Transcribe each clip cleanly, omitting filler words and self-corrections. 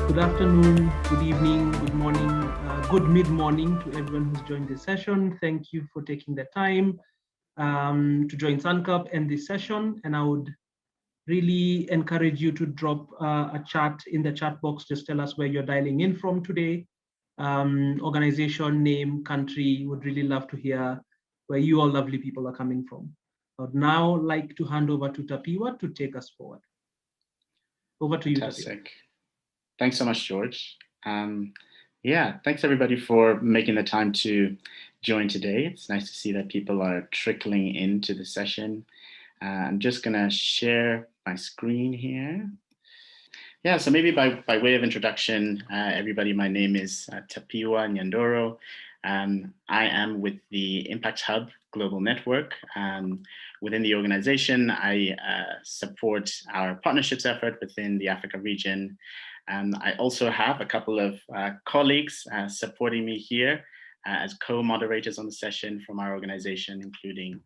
Good afternoon, good evening, good morning, good mid-morning to everyone who's joined this session. Thank you for taking the time to join SunCup and this session. And I would really encourage you to drop a chat in the chat box. Just tell us where you're dialing in from today. Organization, name, country. Would really love to hear where you all lovely people are coming from. I would now like to hand over to Tapiwa to take us forward. Over to you, Tapiwa. Thanks so much, George. Thanks everybody for making the time to join today. It's nice to see that people are trickling into the session. I'm just gonna share my screen here. Yeah, so maybe by way of introduction, everybody, my name is Tapiwa Nyandoro. I am with the Impact Hub Global Network. Within the organization, I support our partnerships effort within the Africa region. I also have a couple of colleagues supporting me here as co-moderators on the session from our organization, including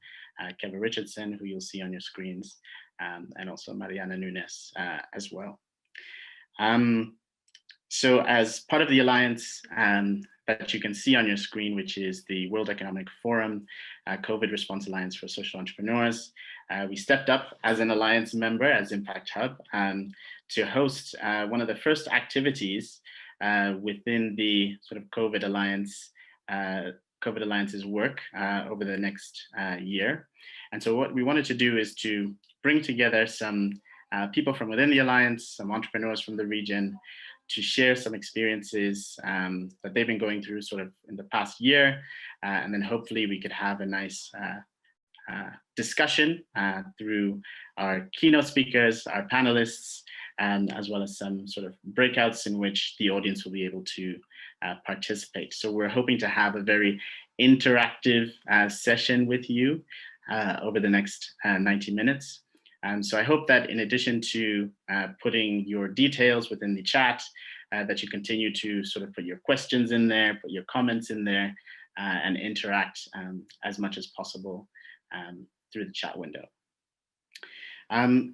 Kevin Richardson, who you'll see on your screens, and also Mariana Nunes as well. So as part of the Alliance that you can see on your screen, which is the World Economic Forum COVID Response Alliance for Social Entrepreneurs, we stepped up as an Alliance member, as Impact Hub, to host one of the first activities within the sort of COVID Alliance's work over the next year. And so what we wanted to do is to bring together some people from within the Alliance, some entrepreneurs from the region, to share some experiences that they've been going through sort of in the past year. And then hopefully we could have a nice discussion through our keynote speakers, our panelists, and as well as some sort of breakouts in which the audience will be able to participate. So we're hoping to have a very interactive session with you over the next 90 minutes. So I hope that in addition to putting your details within the chat, that you continue to sort of put your questions in there, put your comments in there, and interact as much as possible through the chat window.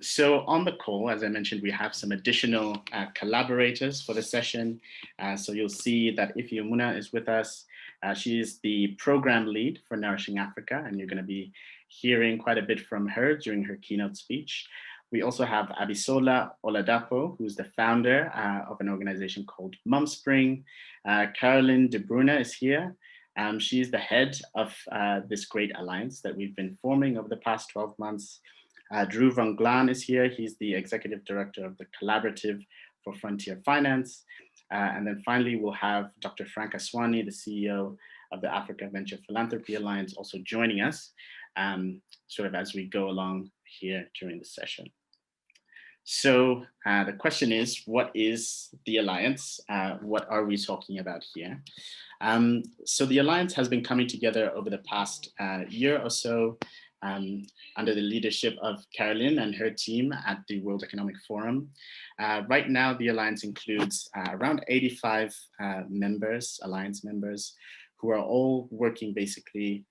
So on the call, as I mentioned, we have some additional collaborators for the session. So you'll see that Ify Umunna is with us. She is the program lead for Nourishing Africa, and you're going to be hearing quite a bit from her during her keynote speech. We also have Abisola Oladapo, who's the founder of an organization called Mumspring. Caroline De Bruyne is here. She's the head of this great alliance that we've been forming over the past 12 months. Drew Van Glaan is here. He's the executive director of the Collaborative for Frontier Finance. And then finally, we'll have Dr. Frank Aswani, the CEO of the Africa Venture Philanthropy Alliance, also joining us sort of as we go along here during the session. So the question is, what is the Alliance? What are we talking about here? So the Alliance has been coming together over the past year or so under the leadership of Caroline and her team at the World Economic Forum. Right now, the Alliance includes around 85 members, Alliance members, who are all working basically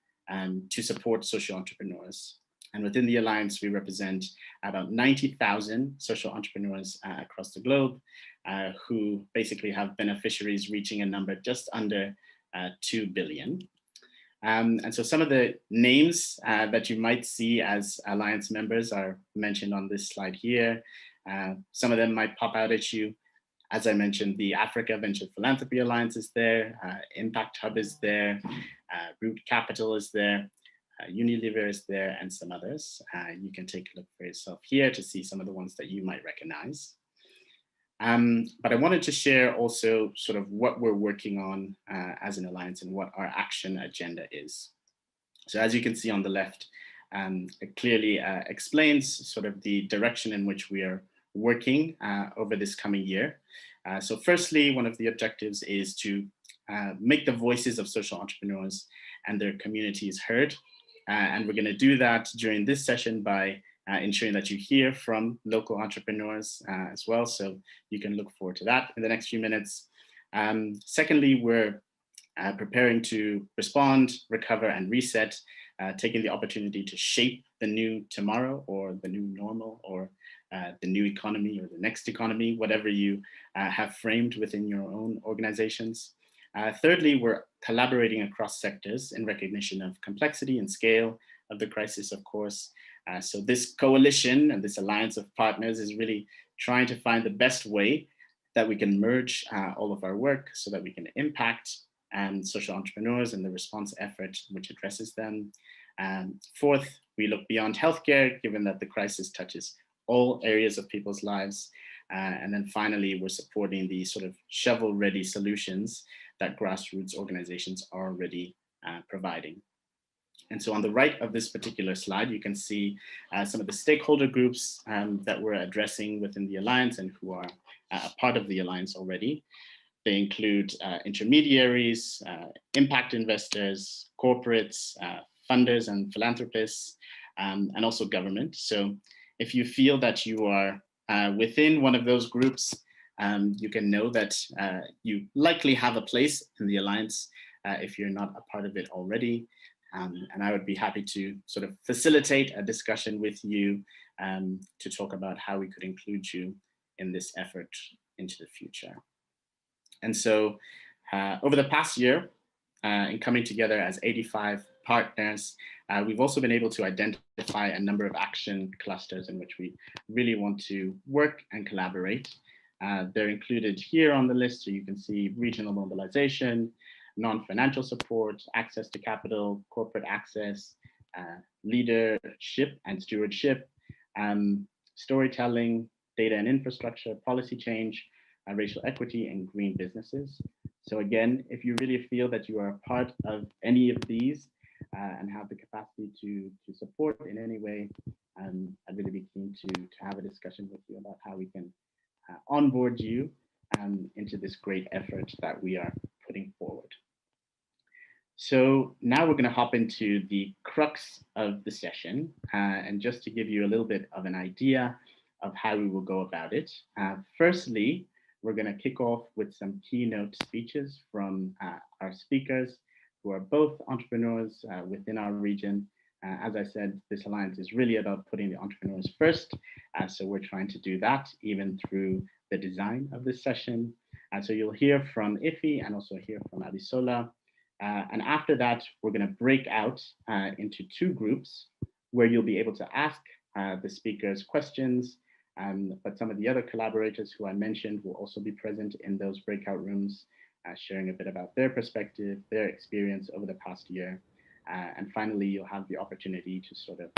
to support social entrepreneurs. And within the Alliance, we represent about 90,000 social entrepreneurs across the globe who basically have beneficiaries reaching a number just under 2 billion. And so some of the names that you might see as Alliance members are mentioned on this slide here. Some of them might pop out at you. As I mentioned, the Africa Venture Philanthropy Alliance is there, Impact Hub is there, Root Capital is there, Unilever is there, and some others. You can take a look for yourself here to see some of the ones that you might recognize. But I wanted to share also sort of what we're working on as an alliance and what our action agenda is. So as you can see on the left, it clearly explains sort of the direction in which we are working over this coming year. So firstly, one of the objectives is to make the voices of social entrepreneurs and their communities heard. And we're going to do that during this session by ensuring that you hear from local entrepreneurs as well. So you can look forward to that in the next few minutes. Secondly, we're preparing to respond, recover, and reset, taking the opportunity to shape the new tomorrow or the new normal or the new economy or the next economy, whatever you have framed within your own organizations. Thirdly, we're collaborating across sectors in recognition of complexity and scale of the crisis, of course. So this coalition and this alliance of partners is really trying to find the best way that we can merge all of our work so that we can impact social entrepreneurs and the response effort which addresses them. Fourth, we look beyond healthcare, given that the crisis touches all areas of people's lives. And then finally, we're supporting the sort of shovel-ready solutions that grassroots organizations are already providing. And so on the right of this particular slide, you can see some of the stakeholder groups that we're addressing within the Alliance and who are a part of the Alliance already. They include intermediaries, impact investors, corporates, funders and philanthropists, and also government. So if you feel that you are within one of those groups, you can know that you likely have a place in the Alliance if you're not a part of it already. And I would be happy to sort of facilitate a discussion with you to talk about how we could include you in this effort into the future. And so over the past year, in coming together as 85 partners, we've also been able to identify a number of action clusters in which we really want to work and collaborate. They're included here on the list, so you can see regional mobilization, non-financial support, access to capital, corporate access, leadership and stewardship, storytelling, data and infrastructure, policy change, racial equity, and green businesses. So again, if you really feel that you are a part of any of these and have the capacity to support in any way, I'd really be keen to have a discussion with you about how we can onboard you into this great effort that we are putting forward. So now we're going to hop into the crux of the session, and just to give you a little bit of an idea of how we will go about it. Firstly, we're going to kick off with some keynote speeches from our speakers, who are both entrepreneurs within our region. As I said, this alliance is really about putting the entrepreneurs first. So we're trying to do that even through the design of this session. So you'll hear from Ify and also hear from Abisola. And after that, we're going to break out into two groups where you'll be able to ask the speakers questions. But some of the other collaborators who I mentioned will also be present in those breakout rooms, sharing a bit about their perspective, their experience over the past year. And finally, you'll have the opportunity to sort of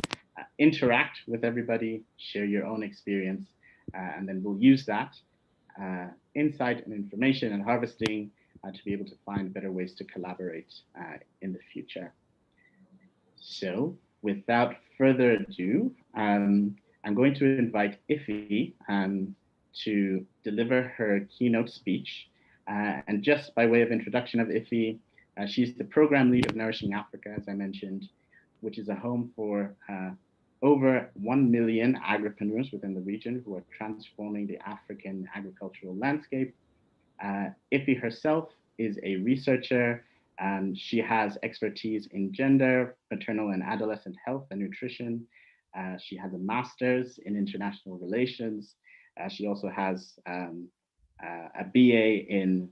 interact with everybody, share your own experience, and then we'll use that insight and information and harvesting to be able to find better ways to collaborate in the future. So without further ado, I'm going to invite Ify to deliver her keynote speech. And just by way of introduction of Ify, she's the program lead of Nourishing Africa, as I mentioned, which is a home for over 1 million agripreneurs within the region who are transforming the African agricultural landscape. Ify herself is a researcher. She has expertise in gender, maternal and adolescent health and nutrition. She has a master's in international relations. She also has a BA in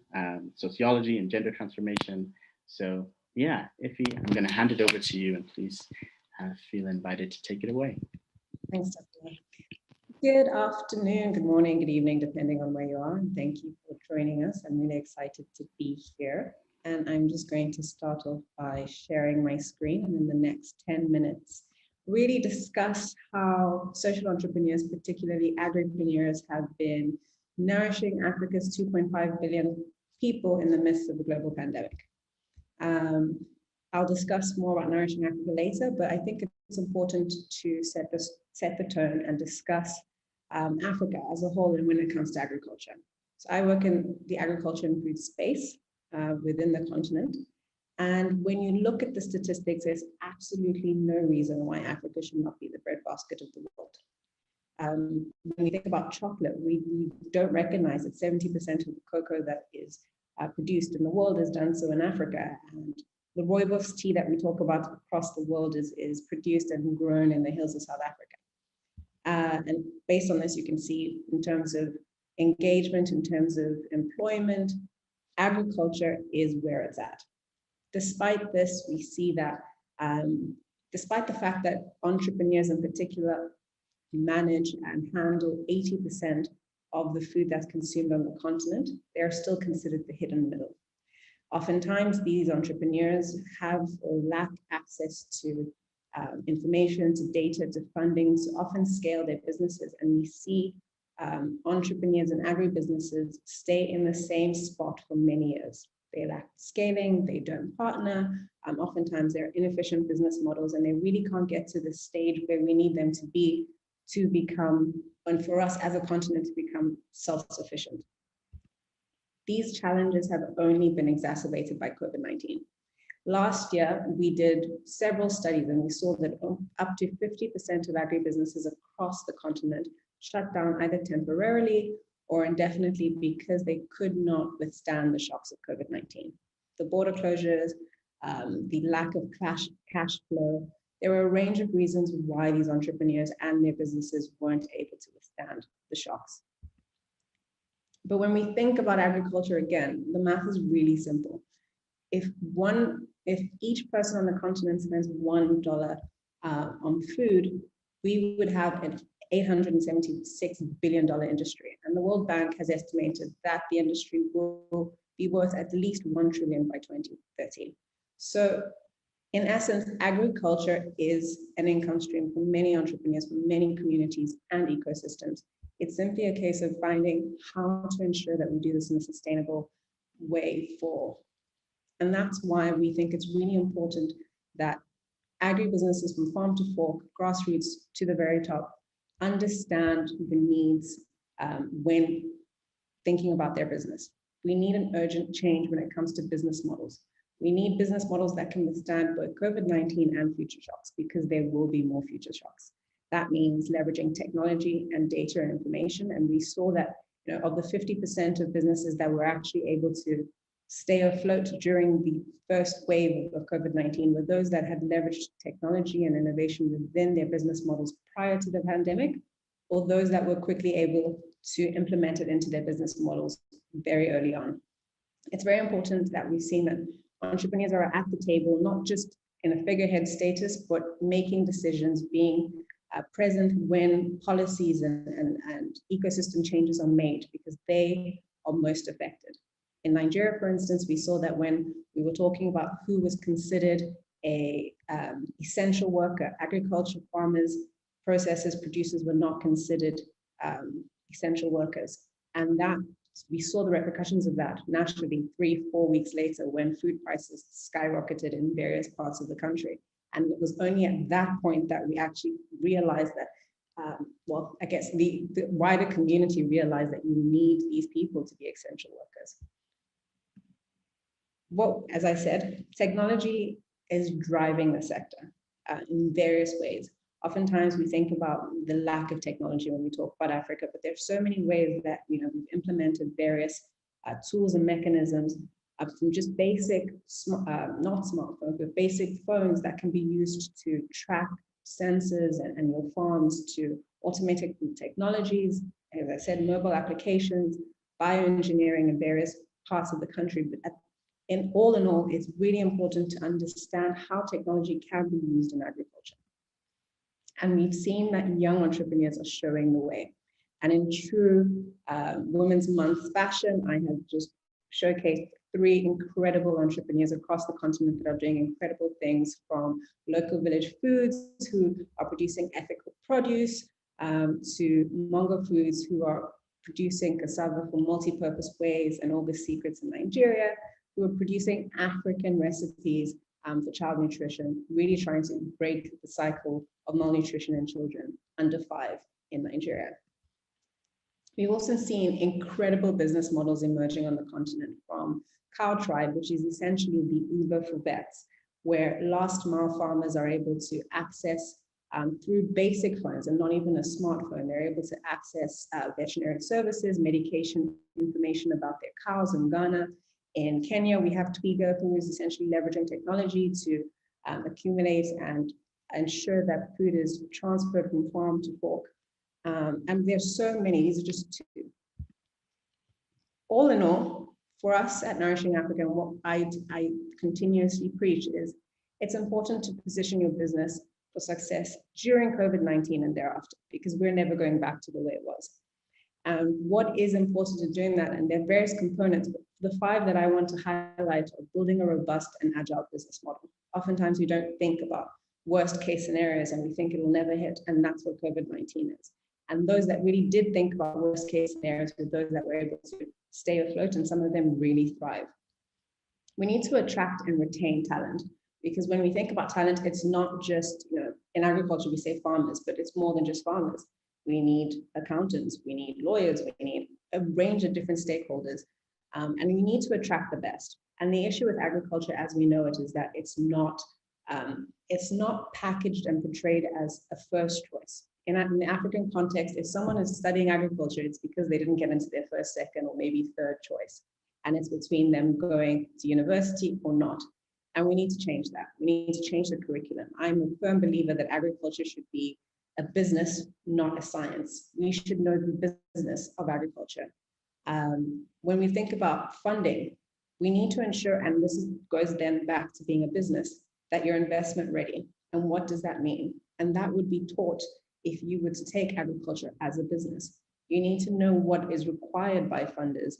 sociology and gender transformation. So yeah, Ify, I'm going to hand it over to you, and please feel invited to take it away. Thanks, Dr. Good afternoon, good morning, good evening, depending on where you are. And thank you for joining us. I'm really excited to be here. And I'm just going to start off by sharing my screen, and in the next 10 minutes, really discuss how social entrepreneurs, particularly agripreneurs, have been nourishing Africa's 2.5 billion people in the midst of the global pandemic. I'll discuss more about Nourishing Africa later, but I think it's important to set the tone and discuss Africa as a whole and when it comes to agriculture. So I work in the agriculture and food space within the continent. And when you look at the statistics, there's absolutely no reason why Africa should not be the breadbasket of the world. When we think about chocolate, we don't recognize that 70% of the cocoa that is produced in the world is done so in Africa. And the rooibos tea that we talk about across the world is produced and grown in the hills of South Africa. And based on this, you can see in terms of engagement, in terms of employment, agriculture is where it's at. Despite this, we see that despite the fact that entrepreneurs in particular manage and handle 80% of the food that's consumed on the continent, they are still considered the hidden middle. Oftentimes, these entrepreneurs have or lack access to information, to data, to funding, to often scale their businesses. And we see entrepreneurs and agribusinesses stay in the same spot for many years. They lack scaling, they don't partner, oftentimes they're inefficient business models, and they really can't get to the stage where we need them to be to become, and for us as a continent to become self-sufficient. These challenges have only been exacerbated by COVID-19. Last year, we did several studies and we saw that up to 50% of agribusinesses across the continent shut down either temporarily or indefinitely because they could not withstand the shocks of COVID-19. The border closures, the lack of cash flow, there were a range of reasons why these entrepreneurs and their businesses weren't able to withstand the shocks. But when we think about agriculture again, the math is really simple. If each person on the continent spends $1 on food, we would have an $876 billion industry. And the World Bank has estimated that the industry will be worth at least $1 trillion by 2030. So in essence, agriculture is an income stream for many entrepreneurs, for many communities and ecosystems. It's simply a case of finding how to ensure that we do this in a sustainable way and that's why we think it's really important that agribusinesses from farm to fork, grassroots to the very top, understand the needs when thinking about their business. We need an urgent change when it comes to business models. We need business models that can withstand both COVID-19 and future shocks, because there will be more future shocks. That means leveraging technology and data and information. And we saw that, of the 50% of businesses that were actually able to stay afloat during the first wave of COVID-19 were those that had leveraged technology and innovation within their business models prior to the pandemic, or those that were quickly able to implement it into their business models very early on. It's very important that we've seen that entrepreneurs are at the table, not just in a figurehead status, but making decisions, being present when policies and ecosystem changes are made, because they are most affected. In Nigeria, for instance, we saw that when we were talking about who was considered a essential worker, agriculture, farmers, processors, producers were not considered essential workers. And that we saw the repercussions of that nationally 3-4 weeks later when food prices skyrocketed in various parts of the country. And it was only at that point that we actually realized that, well, I guess the wider community realized that you need these people to be essential workers. Well, as I said, technology is driving the sector in various ways. Oftentimes we think about the lack of technology when we talk about Africa, but there's so many ways that we've implemented various tools and mechanisms from just basic, not smartphones, but basic phones that can be used to track sensors and your farms, to automated technologies, as I said, mobile applications, bioengineering in various parts of the country. But in all, it's really important to understand how technology can be used in agriculture. And we've seen that young entrepreneurs are showing the way. And in true Women's Month fashion, I have just showcased 3 incredible entrepreneurs across the continent that are doing incredible things, from local village foods who are producing ethical produce to Mongo Foods who are producing cassava for multi-purpose ways, and August Secrets in Nigeria, who are producing African recipes for child nutrition, really trying to break the cycle of malnutrition in children under 5 in Nigeria. We've also seen incredible business models emerging on the continent, from Cow Tribe, which is essentially the Uber for vets, where last mile farmers are able to access through basic phones and not even a smartphone, they're able to access veterinary services, medication information about their cows in Ghana. In Kenya, we have Twiga, who is essentially leveraging technology to accumulate and ensure that food is transferred from farm to fork. And there's so many, these are just two. All in all, for us at Nourishing Africa, and what I continuously preach is it's important to position your business for success during COVID-19 and thereafter, because we're never going back to the way it was. And what is important in doing that, and there are various components, but the 5 that I want to highlight are building a robust and agile business model. Oftentimes we don't think about worst case scenarios and we think it'll never hit, and that's what COVID-19 is. And those that really did think about worst case scenarios were those that were able to stay afloat, and some of them really thrive. We need to attract and retain talent, because when we think about talent, it's not just, in agriculture we say farmers, but it's more than just farmers. We need accountants, we need lawyers, we need a range of different stakeholders, and we need to attract the best. And the issue with agriculture as we know it is that it's not packaged and portrayed as a first choice. In the African context, if someone is studying agriculture, it's because they didn't get into their first, second, or maybe third choice. And it's between them going to university or not. And we need to change that. We need to change the curriculum. I'm a firm believer that agriculture should be a business, not a science. We should know the business of agriculture. When we think about funding, we need to ensure, and this goes then back to being a business, that you're investment ready. And what does that mean? And that would be taught if you were to take agriculture as a business. You need to know what is required by funders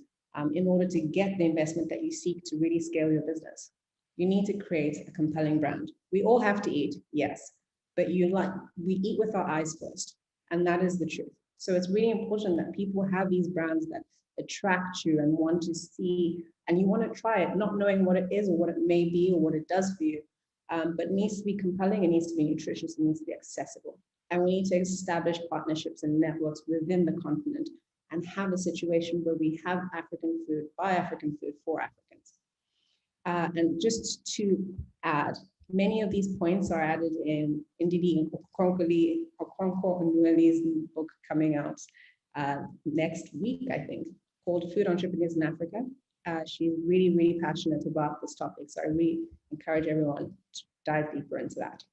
in order to get the investment that you seek to really scale your business. You need to create a compelling brand. We all have to eat, yes, but we eat with our eyes first, and that is the truth. So it's really important that people have these brands that attract you and want to see, and you want to try it, not knowing what it is or what it may be or what it does for you, but it needs to be compelling, it needs to be nutritious, it needs to be accessible. And we need to establish partnerships and networks within the continent and have a situation where we have African food by African food for Africans. And just to add, many of these points are added in Ndidi Okonkwo-Onwueli's book coming out next week, I think, called Food Entrepreneurs in Africa. She's really, really passionate about this topic. So I really encourage everyone to dive deeper into that.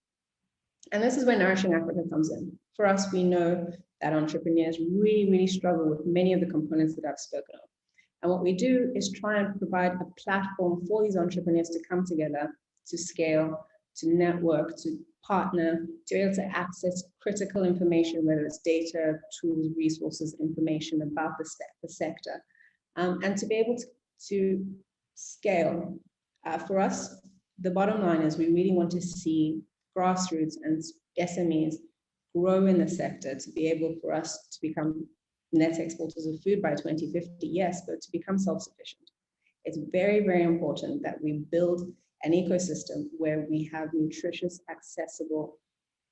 And this is where Nourishing Africa comes in. For us, we know that entrepreneurs really, really struggle with many of the components that I've spoken of. And what we do is try and provide a platform for these entrepreneurs to come together, to scale, to network, to partner, to be able to access critical information, whether it's data, tools, resources, information about the sector, and to be able to scale. For us, the bottom line is we really want to see grassroots and SMEs grow in the sector to be able for us to become net exporters of food by 2050, yes, but to become self-sufficient. It's very, very important that we build an ecosystem where we have nutritious, accessible,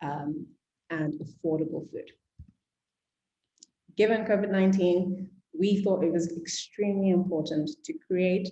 and affordable food. Given COVID-19, we thought it was extremely important to create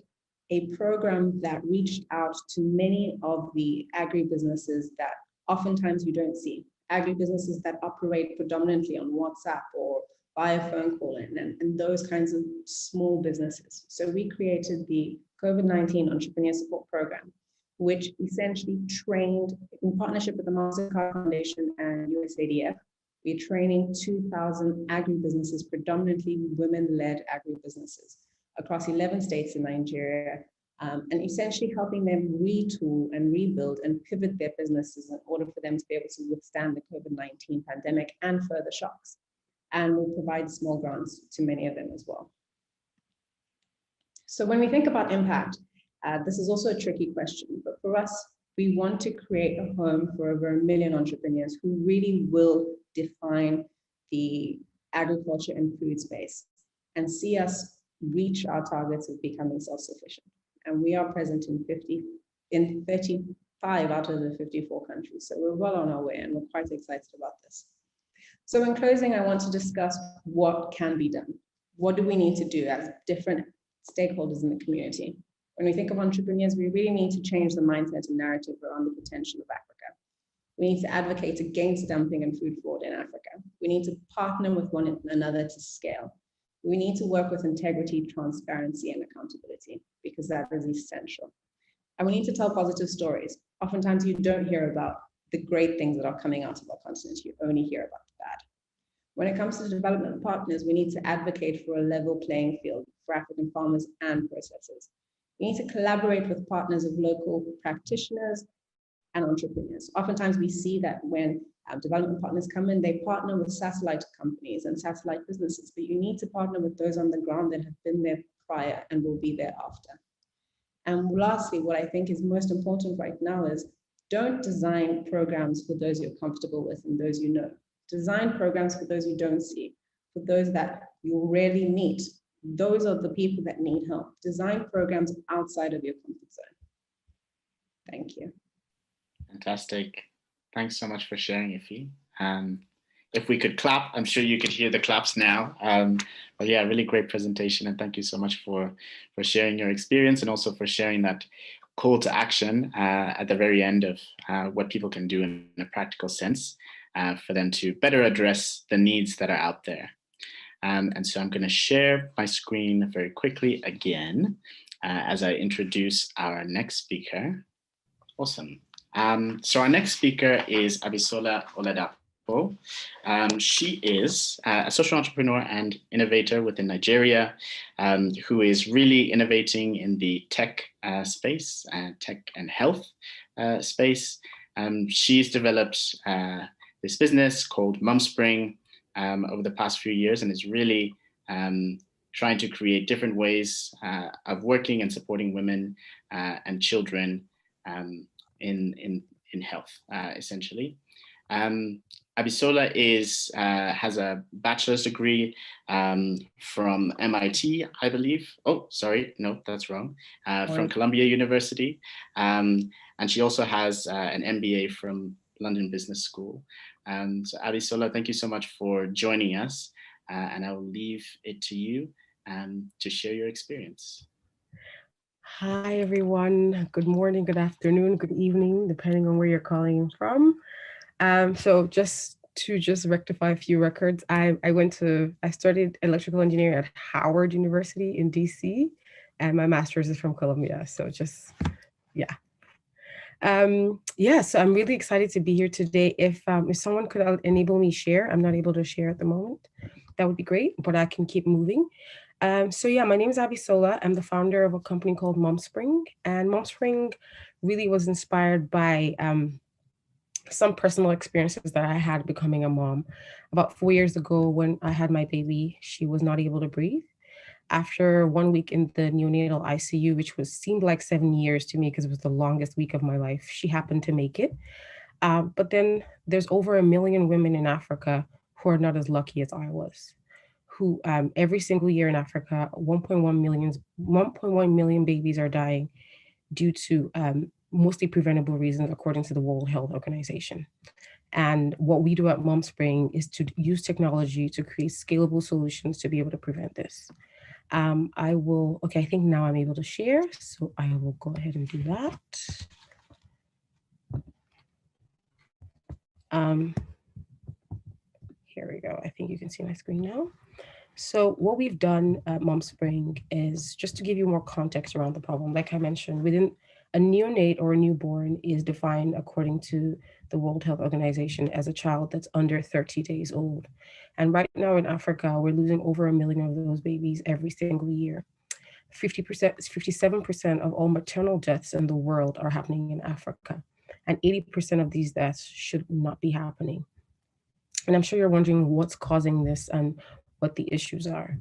a program that reached out to many of the agribusinesses that oftentimes you don't see. Agribusinesses that operate predominantly on WhatsApp or via phone call and those kinds of small businesses. So we created the COVID-19 Entrepreneur Support Program, which essentially trained, in partnership with the MasterCard Foundation and USADF, we're training 2,000 agribusinesses, predominantly women-led agribusinesses across 11 states in Nigeria, and essentially helping them retool and rebuild and pivot their businesses in order for them to be able to withstand the COVID-19 pandemic and further shocks. And we'll provide small grants to many of them as well. So when we think about impact, this is also a tricky question, but for us, we want to create a home for over 1 million entrepreneurs who really will define the agriculture and food space and see us reach our targets of becoming self-sufficient. And we are present in 35 out of the 54 countries. So we're well on our way and we're quite excited about this. So in closing, I want to discuss what can be done. What do we need to do as different stakeholders in the community? When we think of entrepreneurs, we really need to change the mindset and narrative around the potential of Africa. We need to advocate against dumping and food fraud in Africa. We need to partner with one another to scale. We need to work with integrity, transparency, and accountability, because that is essential. And we need to tell positive stories. Oftentimes you don't hear about the great things that are coming out of our continent, you only hear about the bad. When it comes to development partners, we need to advocate for a level playing field for African farmers and processors. We need to collaborate with partners of local practitioners and entrepreneurs. Oftentimes we see that when development partners come in, they partner with satellite companies and satellite businesses, but you need to partner with those on the ground that have been there prior and will be there after. And lastly, what I think is most important right now is don't design programs for those you're comfortable with and those you know. Design programs for those you don't see, for those that you rarely meet. Those are the people that need help. Design programs outside of your comfort zone. Thank you. Fantastic. Thanks so much for sharing, Ify. If we could clap, I'm sure you could hear the claps now. But yeah, really great presentation. And thank you so much for sharing your experience and also for sharing that call to action at the very end of what people can do in a practical sense for them to better address the needs that are out there. And so I'm going to share my screen very quickly again as I introduce our next speaker. Awesome. So our next speaker is Abisola Oladapo. She is a social entrepreneur and innovator within Nigeria, who is really innovating in the tech space, tech and health space. She's developed this business called Mumspring over the past few years and is really trying to create different ways of working and supporting women and children in health, essentially. Abisola has a bachelor's degree from MIT, I believe. Oh, sorry, no, that's wrong. From Columbia University. And she also has an MBA from London Business School. So Abisola, thank you so much for joining us. And I will leave it to you to share your experience. Hi, everyone. Good morning, good afternoon, good evening, depending on where you're calling from. So just to rectify a few records, I studied electrical engineering at Howard University in DC, and my master's is from Columbia. So yeah. So I'm really excited to be here today. If someone could enable me share, I'm not able to share at the moment. That would be great, but I can keep moving. So yeah, my name is Abisola. I'm the founder of a company called Mumspring, and Mumspring really was inspired by some personal experiences that I had becoming a mom. About 4 years ago, when I had my baby, she was not able to breathe. After 1 week in the neonatal ICU, which seemed like 7 years to me because it was the longest week of my life, she happened to make it. But then there's over 1 million women in Africa who are not as lucky as I was, who every single year in Africa, 1.1 million babies are dying due to mostly preventable reasons, according to the World Health Organization. And what we do at Mumspring is to use technology to create scalable solutions to be able to prevent this. I think now I'm able to share, so I will go ahead and do that. Here we go. I think you can see my screen now. So what we've done at Mumspring is just to give you more context around the problem. Like I mentioned, within a neonate or a newborn is defined according to the World Health Organization as a child that's under 30 days old. And right now in Africa, we're losing over 1 million of those babies every single year. 57% of all maternal deaths in the world are happening in Africa. And 80% of these deaths should not be happening. And I'm sure you're wondering what's causing this and what the issues are.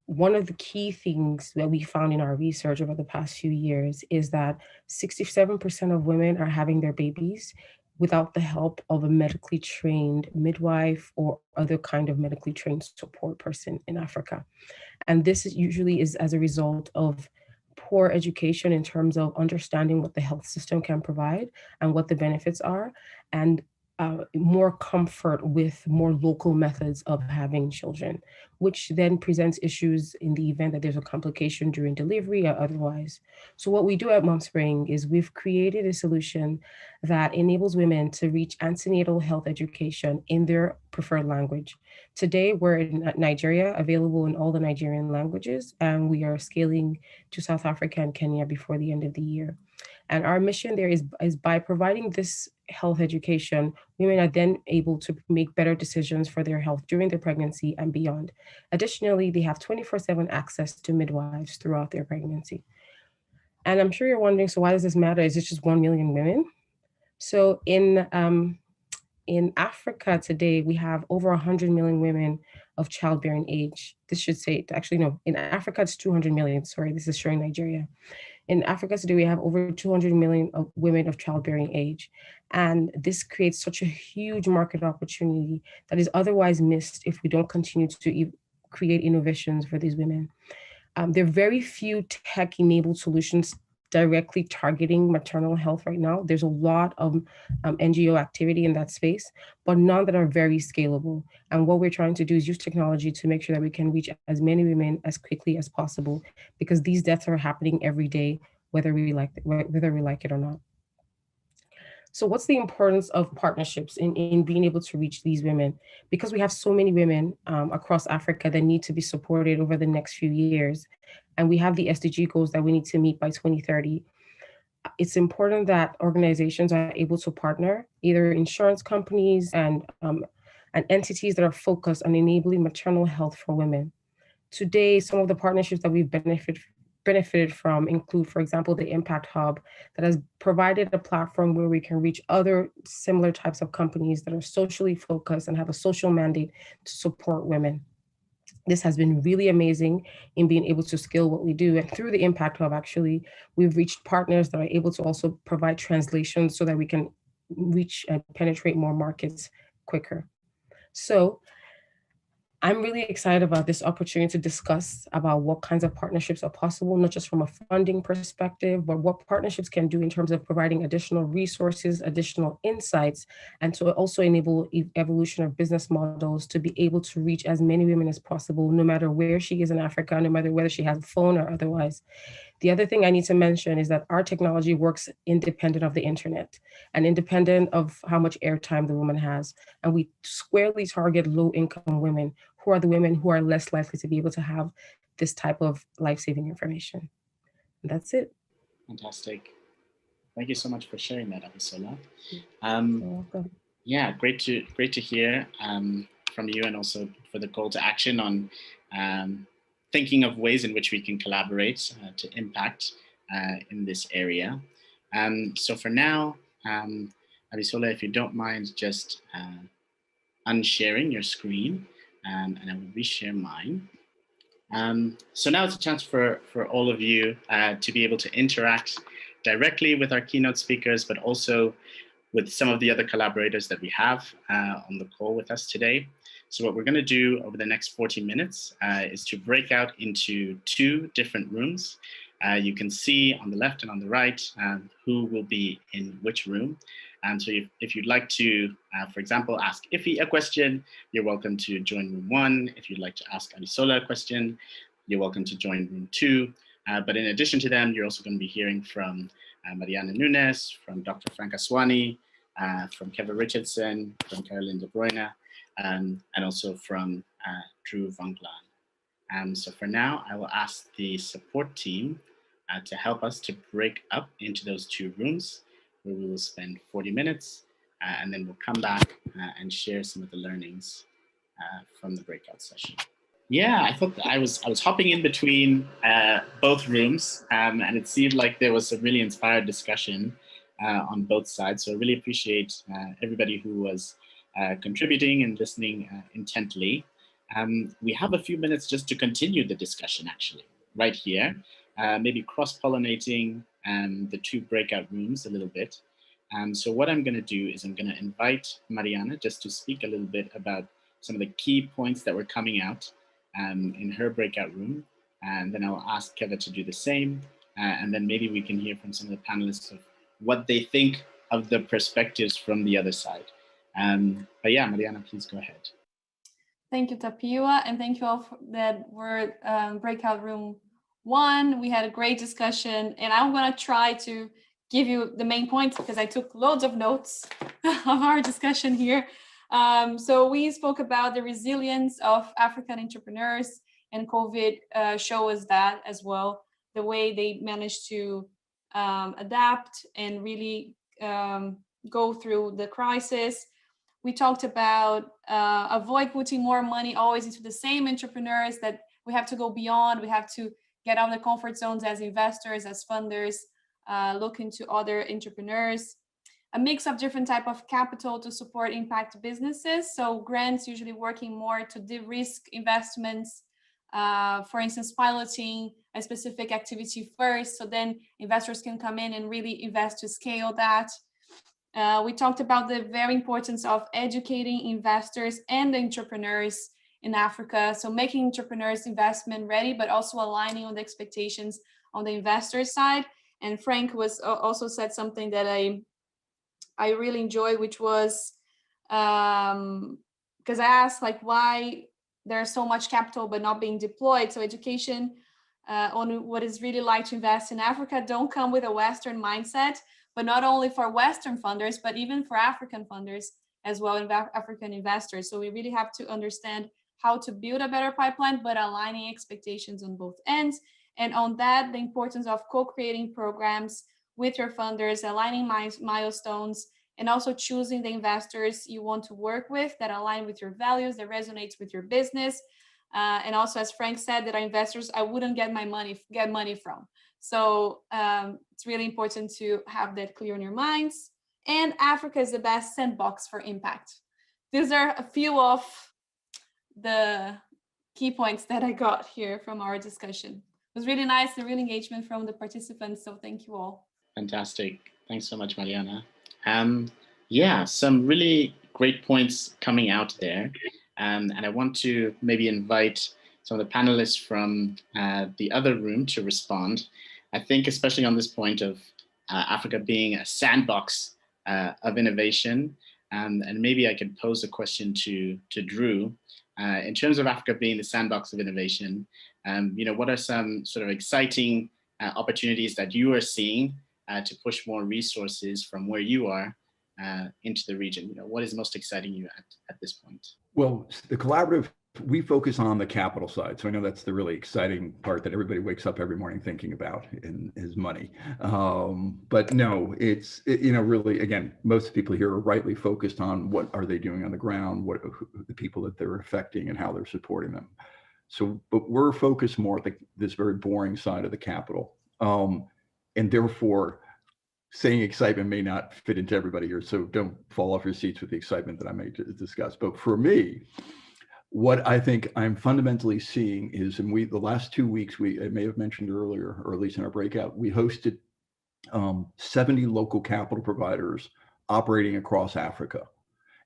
One of the key things that we found in our research over the past few years is that 67% of women are having their babies without the help of a medically trained midwife or other kind of medically trained support person in Africa. And this usually is as a result of poor education in terms of understanding what the health system can provide and what the benefits are, and more comfort with more local methods of having children, which then presents issues in the event that there's a complication during delivery or otherwise. So what we do at Mumspring is we've created a solution that enables women to reach antenatal health education in their preferred language. Today, we're in Nigeria, available in all the Nigerian languages, and we are scaling to South Africa and Kenya before the end of the year. And our mission there is by providing this health education, women are then able to make better decisions for their health during their pregnancy and beyond. Additionally, they have 24/7 access to midwives throughout their pregnancy. And I'm sure you're wondering, so why does this matter? Is it just 1 million women? So in Africa today, we have over 100 million women of childbearing age. This should say, actually, no, in Africa, it's 200 million. Sorry, this is showing Nigeria. In Africa today, we have over 200 million of women of childbearing age. And this creates such a huge market opportunity that is otherwise missed if we don't continue to create innovations for these women. There are very few tech-enabled solutions directly targeting maternal health right now. There's a lot of NGO activity in that space, but none that are very scalable. And what we're trying to do is use technology to make sure that we can reach as many women as quickly as possible, because these deaths are happening every day, whether we like it or not. So what's the importance of partnerships in being able to reach these women? Because we have so many women across Africa that need to be supported over the next few years, and we have the SDG goals that we need to meet by 2030, it's important that organizations are able to partner, either insurance companies and entities that are focused on enabling maternal health for women. Today, some of the partnerships that we've benefited from include, for example, the Impact Hub that has provided a platform where we can reach other similar types of companies that are socially focused and have a social mandate to support women. This has been really amazing in being able to scale what we do. And through the Impact Hub, actually, we've reached partners that are able to also provide translations so that we can reach and penetrate more markets quicker. So I'm really excited about this opportunity to discuss about what kinds of partnerships are possible, not just from a funding perspective, but what partnerships can do in terms of providing additional resources, additional insights, and to also enable evolution of business models to be able to reach as many women as possible, no matter where she is in Africa, no matter whether she has a phone or otherwise. The other thing I need to mention is that our technology works independent of the internet and independent of how much airtime the woman has. And we squarely target low-income women, who are the women who are less likely to be able to have this type of life-saving information. And that's it. Fantastic. Thank you so much for sharing that, Abisola. You're welcome. Yeah, great to hear from you, and also for the call to action on thinking of ways in which we can collaborate to impact in this area. So for now, Abisola, if you don't mind just unsharing your screen, and I will reshare mine. So now it's a chance for all of you to be able to interact directly with our keynote speakers, but also with some of the other collaborators that we have on the call with us today. So what we're going to do over the next 40 minutes is to break out into 2 different rooms. You can see on the left and on the right who will be in which room. So if you'd like to, for example, ask Ify a question, you're welcome to join room 1. If you'd like to ask Abisola a question, you're welcome to join room 2. But in addition to them, you're also going to be hearing from Mariana Nunes, from Dr. Frank Aswani, from Kevin Richardson, from Caroline De Bruyne, and also from Drew Van Glaan. So for now, I will ask the support team to help us to break up into those 2 rooms, where we will spend 40 minutes, and then we'll come back and share some of the learnings from the breakout session. Yeah, I thought I was hopping in between both rooms, and it seemed like there was a really inspired discussion on both sides. So I really appreciate everybody who was contributing and listening intently. We have a few minutes just to continue the discussion, actually, right here, maybe cross-pollinating the 2 breakout rooms a little bit. So what I'm going to do is I'm going to invite Mariana just to speak a little bit about some of the key points that were coming out in her breakout room. And then I'll ask Kevin to do the same. And then maybe we can hear from some of the panelists of what they think of the perspectives from the other side. But yeah, Mariana, please go ahead. Thank you, Tapiwa, and thank you all that were breakout room 1. We had a great discussion, and I'm going to try to give you the main points because I took loads of notes of our discussion here. So we spoke about the resilience of African entrepreneurs, and COVID shows us that as well, the way they managed to adapt and really go through the crisis. We talked about avoid putting more money always into the same entrepreneurs, that we have to go beyond, we have to get out of the comfort zones as investors, as funders, look into other entrepreneurs. A mix of different type of capital to support impact businesses. So grants usually working more to de-risk investments, for instance, piloting a specific activity first, so then investors can come in and really invest to scale that. We talked about the very importance of educating investors and entrepreneurs in Africa. So making entrepreneurs investment ready, but also aligning on the expectations on the investor side. And Frank was also said something that I really enjoyed, which was because I asked like why there's so much capital but not being deployed. So education on what it's really like to invest in Africa don't come with a Western mindset, but not only for Western funders, but even for African funders as well, African investors. So we really have to understand how to build a better pipeline, but aligning expectations on both ends. And on that, the importance of co-creating programs with your funders, aligning milestones, and also choosing the investors you want to work with that align with your values, that resonates with your business. And also, as Frank said, that are investors I wouldn't get money from. So it's really important to have that clear in your minds. And Africa is the best sandbox for impact. These are a few of the key points that I got here from our discussion. It was really nice, the real engagement from the participants. So thank you all. Fantastic. Thanks so much, Mariana. Yeah, some really great points coming out there. And I want to maybe invite some of the panelists from the other room to respond. I think especially on this point of Africa being a sandbox of innovation, and maybe I could pose a question to Drew. In terms of Africa being the sandbox of innovation, what are some sort of exciting opportunities that you are seeing to push more resources from where you are into the region? What is most exciting you at this point? Well, the collaborative, we focus on the capital side. So I know that's the really exciting part that everybody wakes up every morning thinking about is money. But no, it's, really, again, most people here are rightly focused on what are they doing on the ground, what the people that they're affecting and how they're supporting them. So, but we're focused more at this very boring side of the capital. And therefore, saying excitement may not fit into everybody here, so don't fall off your seats with the excitement that I may discuss. But for me, what I think I'm fundamentally seeing is, and the last 2 weeks, I may have mentioned earlier, or at least in our breakout, we hosted 70 local capital providers operating across Africa.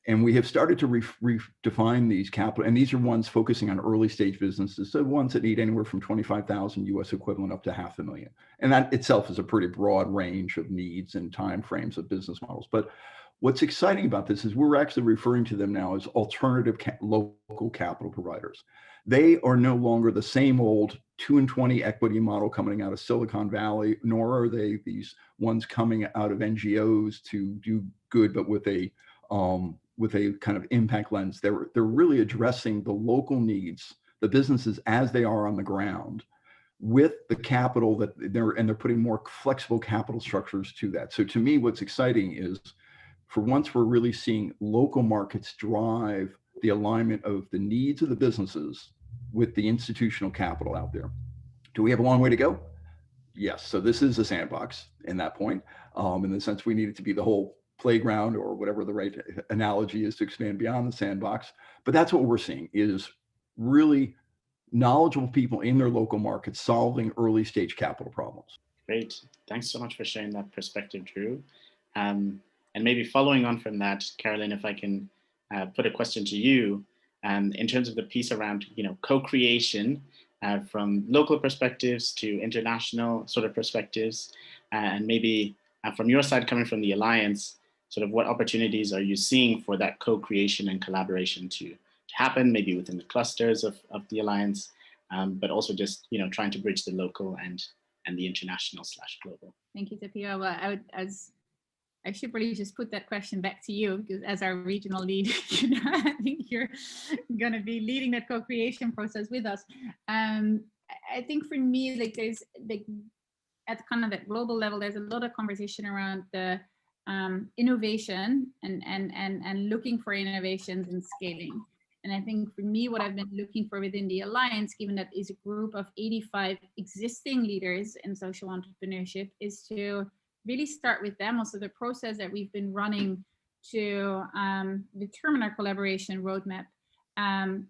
And we have started to redefine these capital, and these are ones focusing on early stage businesses, so ones that need anywhere from 25,000 US equivalent up to $500,000. And that itself is a pretty broad range of needs and timeframes of business models. But what's exciting about this is we're actually referring to them now as alternative local capital providers. They are no longer the same old 2 and 20 equity model coming out of Silicon Valley, nor are they these ones coming out of NGOs to do good, but with a kind of impact lens. They're really addressing the local needs, the businesses as they are on the ground, with the capital that they're putting more flexible capital structures to that. So to me, what's exciting is, for once, we're really seeing local markets drive the alignment of the needs of the businesses with the institutional capital out there. Do we have a long way to go? Yes. So this is a sandbox in that point, in the sense we need it to be the whole playground, or whatever the right analogy is, to expand beyond the sandbox. But that's what we're seeing, is really knowledgeable people in their local markets solving early stage capital problems. Great. Thanks so much for sharing that perspective, Drew. And maybe following on from that, Carolyn, if I can put a question to you, in terms of the piece around co-creation from local perspectives to international sort of perspectives, and maybe from your side, coming from the Alliance, sort of what opportunities are you seeing for that co-creation and collaboration to happen, maybe within the clusters of the Alliance, but also just trying to bridge the local and the international / global. Thank you, Tapio. Well, I should probably just put that question back to you, because as our regional lead, I think you're going to be leading that co-creation process with us. I think for me, there's at kind of that global level, there's a lot of conversation around the innovation and looking for innovations and scaling. And I think for me, what I've been looking for within the Alliance, given that is a group of 85 existing leaders in social entrepreneurship, is to really start with them. Also, the process that we've been running to determine our collaboration roadmap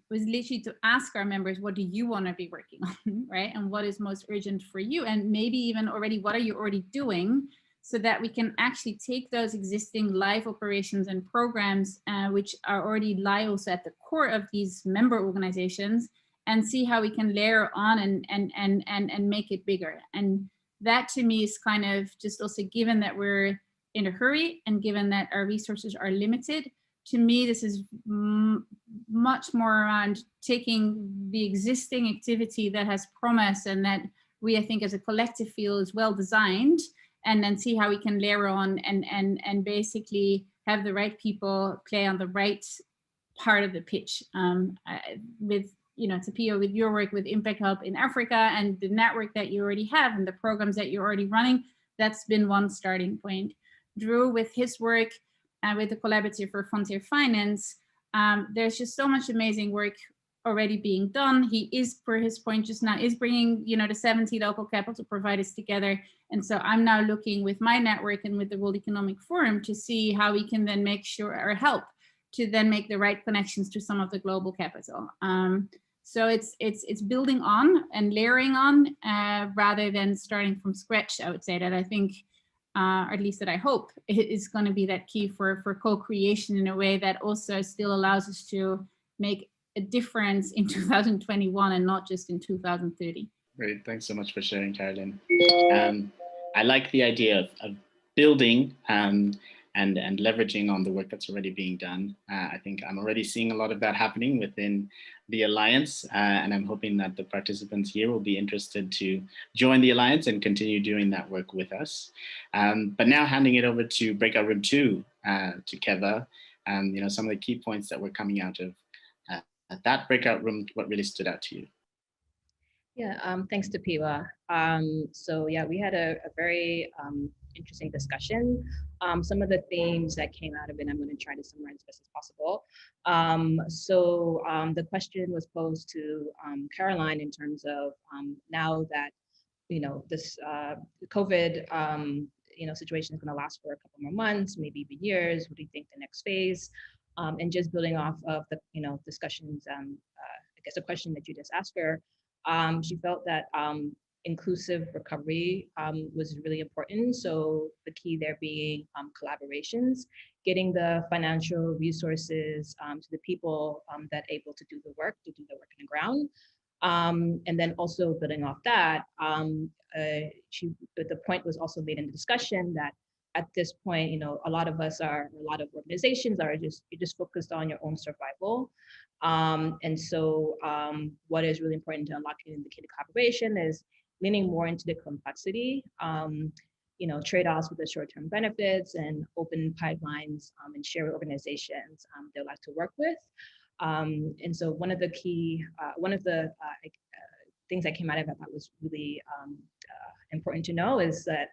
was literally to ask our members, what do you want to be working on, right? And what is most urgent for you? And maybe even already, what are you already doing, so that we can actually take those existing live operations and programs, which are already lie also at the core of these member organizations, and see how we can layer on and make it bigger. And that to me is kind of just also, given that we're in a hurry and given that our resources are limited, to me, this is much more around taking the existing activity that has promise and that we, I think, as a collective feel is well designed, and then see how we can layer on and basically have the right people play on the right part of the pitch. With, you know, Tapio, with your work with Impact Hub in Africa and the network that you already have and the programs that you're already running, that's been one starting point. Drew, with his work with the Collaborative for Frontier Finance, there's just so much amazing work already being done. He is, per his point just now, is bringing, you know, the 70 local capital providers together. And so I'm now looking with my network and with the World Economic Forum to see how we can then make sure, or help to then make the right connections to some of the global capital. So it's building on and layering on rather than starting from scratch. I would say that I think, or at least that I hope, is going to be that key for co-creation in a way that also still allows us to make a difference in 2021 and not just in 2030. Great, thanks so much for sharing, Carolyn. I like the idea of building and leveraging on the work that's already being done. I think I'm already seeing a lot of that happening within the Alliance, and I'm hoping that the participants here will be interested to join the Alliance and continue doing that work with us. But now handing it over to Breakout Room 2, to Keva, you know, some of the key points that were coming out of that breakout room, what really stood out to you? Yeah, thanks to Piwa. So yeah, we had a very interesting discussion. Some of the themes that came out of it, I'm going to try to summarize as best as possible. The question was posed to Caroline in terms of now that, you know, this COVID you know, situation is going to last for a couple more months, maybe even years. What do you think the next phase? And just building off of the, you know, discussions, I guess a question that you just asked her, she felt that inclusive recovery was really important. So the key there being collaborations, getting the financial resources to the people that are able to do the work on the ground. And then also building off that, the point was also made in the discussion that at this point, you know, a lot of organizations are just focused on your own survival. And so what is really important to unlocking the key to collaboration is leaning more into the complexity, you know, trade-offs with the short-term benefits and open pipelines and shared organizations they'd like to work with. And so one of the things that came out of it that was really important to know is that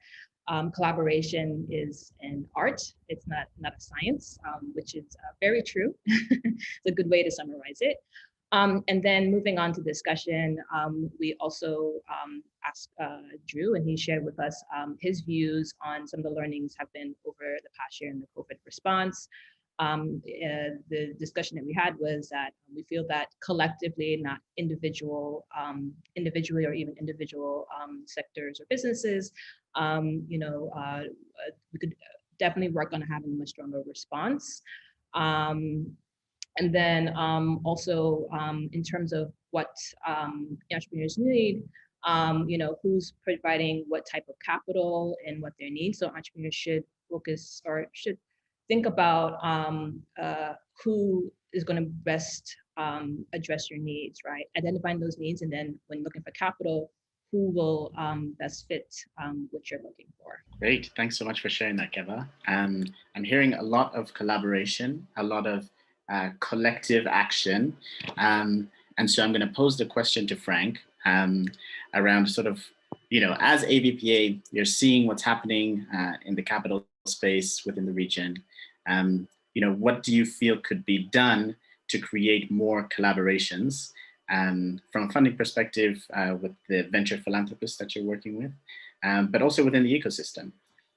collaboration is an art. It's not a science, which is very true. It's a good way to summarize it. And then moving on to discussion, we also asked Drew, and he shared with us his views on some of the learnings have been over the past year in the COVID response. The discussion that we had was that we feel that collectively, not individually or even individual sectors or businesses, you know, we could definitely work on having a much stronger response. And then also in terms of what entrepreneurs need, you know, who's providing what type of capital and what their needs. So entrepreneurs should focus or should think about who is going to best address your needs, right? Identifying those needs, and then when looking for capital, who will best fit what you're looking for. Great, thanks so much for sharing that, Keva. I'm hearing a lot of collaboration, a lot of collective action. And so I'm going to pose the question to Frank around sort of, you know, as AVPA, you're seeing what's happening in the capital space within the region. What do you feel could be done to create more collaborations from a funding perspective with the venture philanthropists that you're working with, but also within the ecosystem?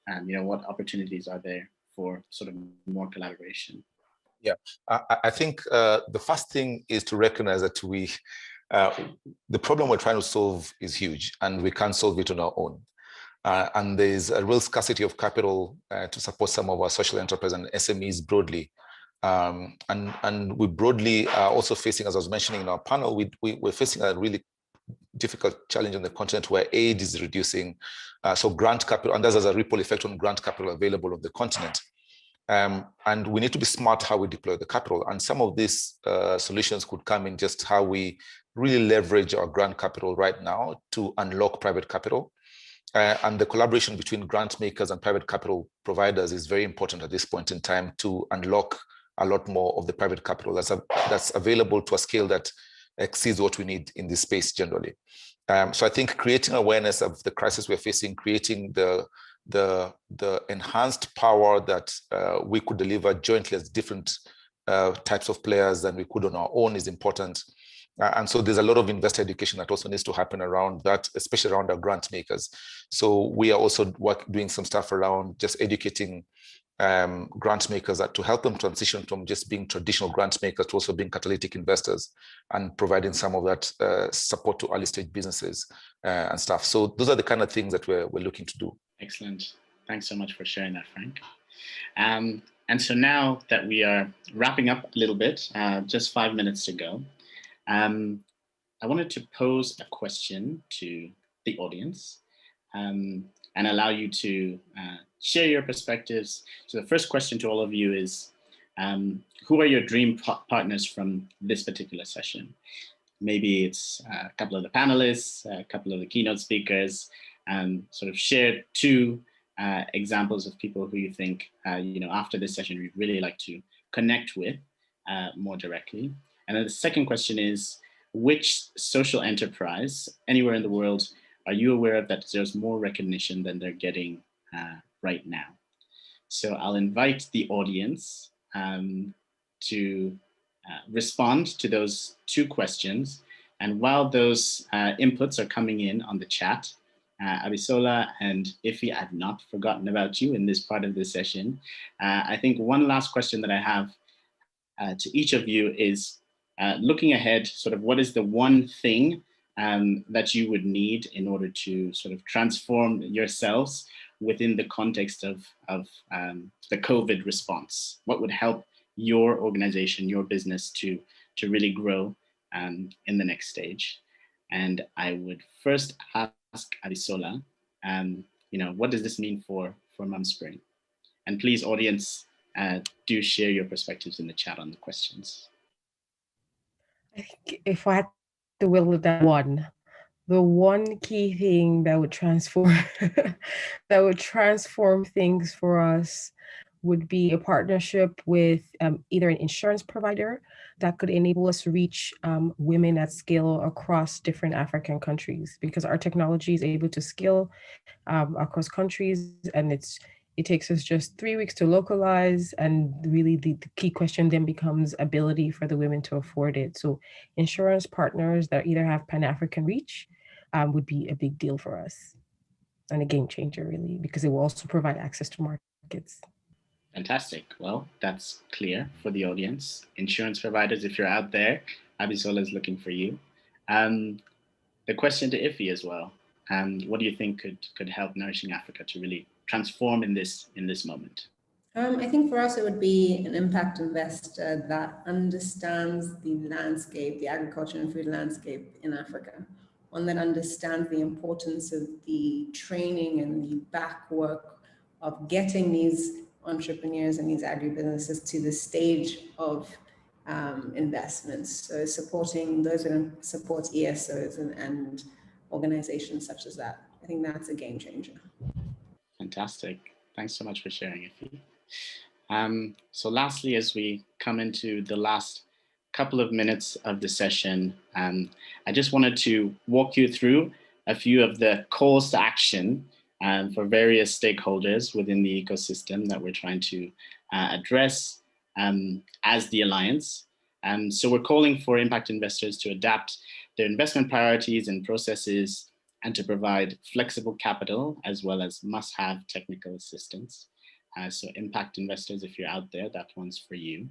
What opportunities are there for sort of more collaboration? Yeah, I think the first thing is to recognize that the problem we're trying to solve is huge, and we can't solve it on our own. And there's a real scarcity of capital to support some of our social enterprise and SMEs broadly. And we broadly are also facing, as I was mentioning in our panel, we're facing a really difficult challenge on the continent where aid is reducing. So grant capital, and there's a ripple effect on grant capital available on the continent. And we need to be smart how we deploy the capital. And some of these solutions could come in just how we really leverage our grant capital right now to unlock private capital. And the collaboration between grant makers and private capital providers is very important at this point in time to unlock a lot more of the private capital that's available to a scale that exceeds what we need in this space generally. So I think creating awareness of the crisis we're facing, creating the enhanced power that we could deliver jointly as different types of players than we could on our own is important. And so there's a lot of investor education that also needs to happen around that, especially around our grant makers. So we are also doing some stuff around just educating grant makers to help them transition from just being traditional grant makers to also being catalytic investors and providing some of that support to early stage businesses and stuff. So those are the kind of things that we're looking to do. Excellent. Thanks so much for sharing that, Frank. And so now that we are wrapping up a little bit, just 5 minutes to go, I wanted to pose a question to the audience and allow you to share your perspectives. So the first question to all of you is, who are your dream partners from this particular session? Maybe it's a couple of the panelists, a couple of the keynote speakers, sort of share two examples of people who you think, after this session, we'd really like to connect with more directly. And then the second question is, which social enterprise anywhere in the world are you aware of that deserves more recognition than they're getting right now? So I'll invite the audience to respond to those two questions. And while those inputs are coming in on the chat, Abisola and Ify, I've not forgotten about you in this part of the session. I think one last question that I have to each of you is, looking ahead, sort of what is the one thing that you would need in order to sort of transform yourselves within the context of the COVID response? What would help your organization, your business to really grow in the next stage? And I would first ask Abisola, what does this mean for Mumspring? And please, audience, do share your perspectives in the chat on the questions. I think if I had to will that one, the one key thing that would transform things for us would be a partnership with either an insurance provider that could enable us to reach women at scale across different African countries, because our technology is able to scale across countries, and it takes us just 3 weeks to localize, and really the key question then becomes ability for the women to afford it. So insurance partners that either have Pan-African reach would be a big deal for us, and a game changer really, because it will also provide access to markets. Fantastic. Well, that's clear for the audience. Insurance providers, if you're out there, Abisola is looking for you. The question to Ify as well. What do you think could help Nourishing Africa to really transform in this moment? I think for us, it would be an impact investor that understands the landscape, the agriculture and food landscape in Africa. One that understands the importance of the training and the back work of getting these entrepreneurs and these agribusinesses to the stage of investments. So supporting those who support ESOs and organizations such as that. I think that's a game changer. Fantastic. Thanks so much for sharing, Ify. So lastly, as we come into the last couple of minutes of the session, I just wanted to walk you through a few of the calls to action for various stakeholders within the ecosystem that we're trying to address as the Alliance. So we're calling for impact investors to adapt their investment priorities and processes and to provide flexible capital as well as must-have technical assistance. So impact investors, if you're out there, that one's for you.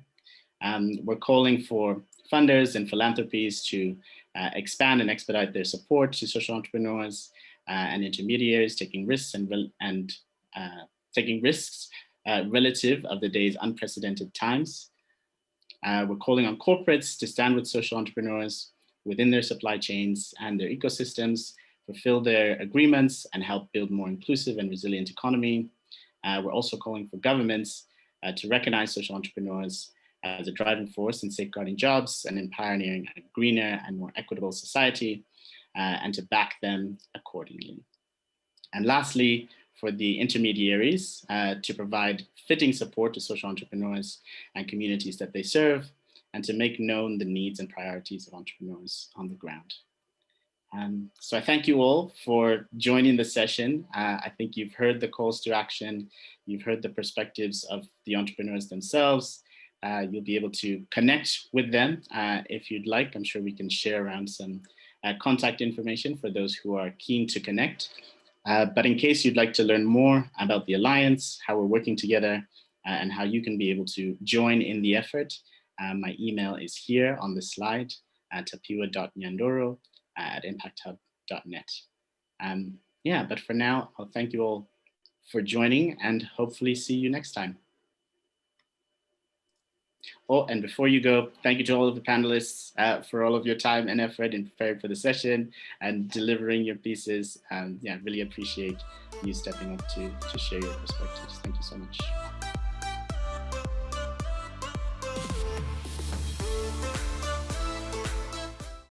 We're calling for funders and philanthropies to expand and expedite their support to social entrepreneurs and intermediaries taking risks relative of the day's unprecedented times. We're calling on corporates to stand with social entrepreneurs within their supply chains and their ecosystems, fulfill their agreements, and help build more inclusive and resilient economy. We're also calling for governments to recognize social entrepreneurs as a driving force in safeguarding jobs and in pioneering a greener and more equitable society, and to back them accordingly. And lastly, for the intermediaries to provide fitting support to social entrepreneurs and communities that they serve, and to make known the needs and priorities of entrepreneurs on the ground. So I thank you all for joining the session. I think you've heard the calls to action. You've heard the perspectives of the entrepreneurs themselves. You'll be able to connect with them if you'd like. I'm sure we can share around some contact information for those who are keen to connect. But in case you'd like to learn more about the Alliance, how we're working together, and how you can be able to join in the effort, my email is here on the slide at tapiwa.nyandoro@impacthub.net. Yeah, but for now, I'll thank you all for joining and hopefully see you next time. Oh, and before you go, thank you to all of the panelists for all of your time and effort in preparing for the session and delivering your pieces. Yeah, really appreciate you stepping up to share your perspectives. Thank you so much.